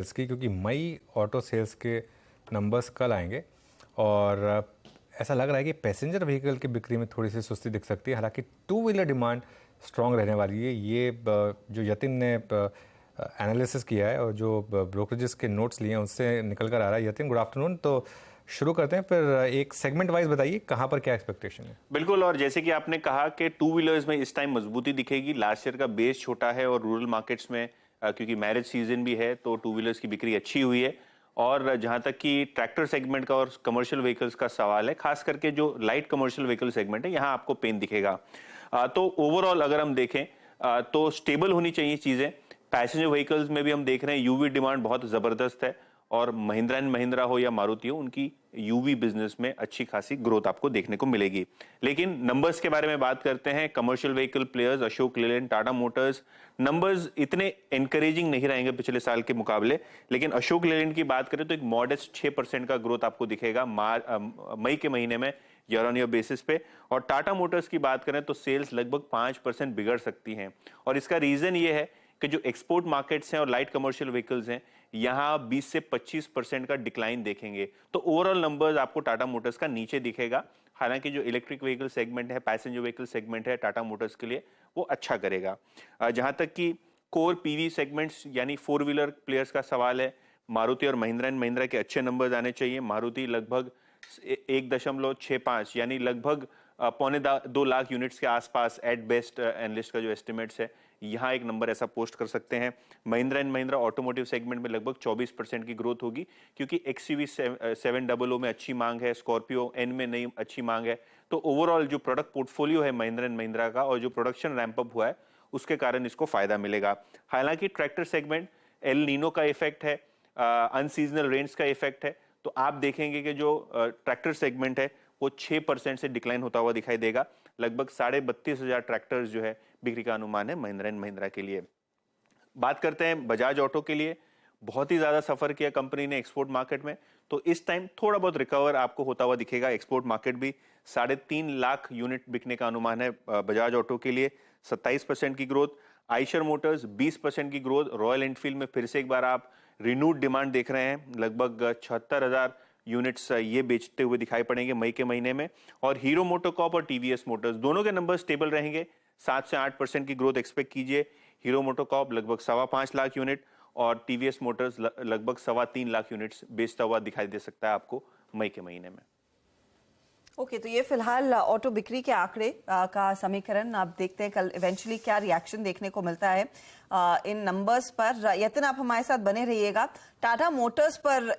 इसकी, क्योंकि मई auto sales के नंबर्स कल आएंगे और ऐसा लग रहा है कि पैसेंजर व्हीकल की बिक्री में थोड़ी सी सुस्ती दिख सकती है। हालांकि टू व्हीलर डिमांड स्ट्रांग रहने वाली है। ये जो यतिन ने एनालिसिस किया है और जो ब्रोकरेजेस के नोट्स लिए हैं उससे निकल कर आ रहा है। Yatin, good afternoon. तो शुरू करते हैं, फिर एक सेगमेंट वाइज बताइए कहाँ पर क्या एक्सपेक्टेशन है। बिल्कुल, और जैसे कि आपने कहा कि टू व्हीलर्स में इस टाइम मजबूती दिखेगी। लास्ट ईयर का बेस छोटा है और रूरल मार्केट्स में क्योंकि मैरिज सीजन भी है तो टू व्हीलर्स की बिक्री अच्छी हुई है। और जहां तक कि ट्रैक्टर सेगमेंट का और कमर्शियल व्हीकल्स का सवाल है, खास करके जो लाइट कमर्शियल व्हीकल सेगमेंट है यहाँ आपको पेन दिखेगा। तो ओवरऑल अगर हम देखें तो स्टेबल होनी चाहिए चीजें। पैसेंजर व्हीकल्स में भी हम देख रहे हैं यूवी डिमांड बहुत जबरदस्त है और महिंद्रा एंड महिंद्रा हो या मारुति हो, उनकी यूवी बिजनेस में अच्छी खासी ग्रोथ आपको देखने को मिलेगी। लेकिन नंबर्स के बारे में बात करते हैं। Commercial vehicle players Ashok Leyland, Tata Motors, numbers इतने एनकरेजिंग नहीं रहेंगे पिछले साल के मुकाबले। लेकिन अशोक लेलैंड की बात करें तो एक मॉडेस्ट 6% का ग्रोथ आपको दिखेगा मई के महीने में ईयर ऑन ईयर बेसिस पे। और टाटा मोटर्स की बात करें तो सेल्स लगभग 5% बिगड़ सकती हैं। और इसका रीजन ये है कि जो एक्सपोर्ट मार्केट्स हैं और लाइट कमर्शियल व्हीकल्स हैं, यहां 20 से 25% का डिक्लाइन देखेंगे। तो ओवरऑल नंबर्स आपको टाटा मोटर्स का नीचे दिखेगा। हालांकि जो इलेक्ट्रिक व्हीकल सेगमेंट है, पैसेंजर व्हीकल सेगमेंट है टाटा मोटर्स के लिए, वो अच्छा करेगा। जहां तक कि कोर पीवी सेगमेंट्स यानी फोर व्हीलर प्लेयर्स का सवाल है, मारुति और महिंद्रा एंड महिंद्रा के अच्छे नंबर्स आने चाहिए। मारुति लगभग 1.65 यानी लगभग 2.25 लाख यूनिट्स के आसपास एट बेस्ट एनालिस्ट का जो एस्टिमेट्स है, यहाँ एक नंबर ऐसा पोस्ट कर सकते हैं। Mahindra and Mahindra automotive segment में लगभग 24% की ग्रोथ होगी, क्योंकि XUV 700 में अच्छी मांग है, स्कॉर्पियो एन में नई अच्छी मांग है। तो ओवरऑल जो प्रोडक्ट पोर्टफोलियो है महिंद्रा एंड महिंद्रा का और जो प्रोडक्शन रैंप अप हुआ है उसके कारण इसको फायदा मिलेगा। हालांकि ट्रैक्टर सेगमेंट एल नीनो का इफेक्ट है, अनसीजनल रेन्स का इफेक्ट है। तो आप देखेंगे कि जो ट्रैक्टर सेगमेंट है वो 6% से डिक्लाइन होता हुआ दिखाई देगा। लगभग 32,500 ट्रैक्टर्स जो है बिक्री का अनुमान है महिंद्रा एंड महिंद्रा के लिए। बात करते हैं बजाज ऑटो के लिए। बहुत ही ज्यादा सफर किया कंपनी ने एक्सपोर्ट मार्केट में, तो इस टाइम थोड़ा बहुत रिकवर आपको होता हुआ दिखेगा। एक्सपोर्ट मार्केट भी 3.5 लाख यूनिट बिकने का अनुमान है बजाज ऑटो के लिए। 27% की ग्रोथ। आइशर मोटर्स 20% की ग्रोथ। रॉयल एनफील्ड में फिर से एक बार आप रिन्यूड डिमांड देख रहे हैं, लगभग 76,000 यूनिट्स ये बेचते हुए दिखाई पड़ेंगे मई के महीने में। और हीरो मोटोकॉर्प और टीवीएस मोटर्स दोनों के नंबर स्टेबल रहेंगे। 7 से 8% की ग्रोथ एक्सपेक्ट कीजिए। हीरो मोटोकॉर्प लगभग 5.25 लाख यूनिट और टीवीएस मोटर्स लगभग 3.25 लाख यूनिट्स बेचता हुआ दिखाई दे सकता है आपको मई के महीने में। ओके, तो ये फिलहाल ऑटो बिक्री के आंकड़े का समीकरण। आप देखते हैं कल इवेंचुअली क्या रिएक्शन देखने को मिलता है इन नंबर्स पर। यतिन, आप हमारे साथ बने रहिएगा। टाटा मोटर्स पर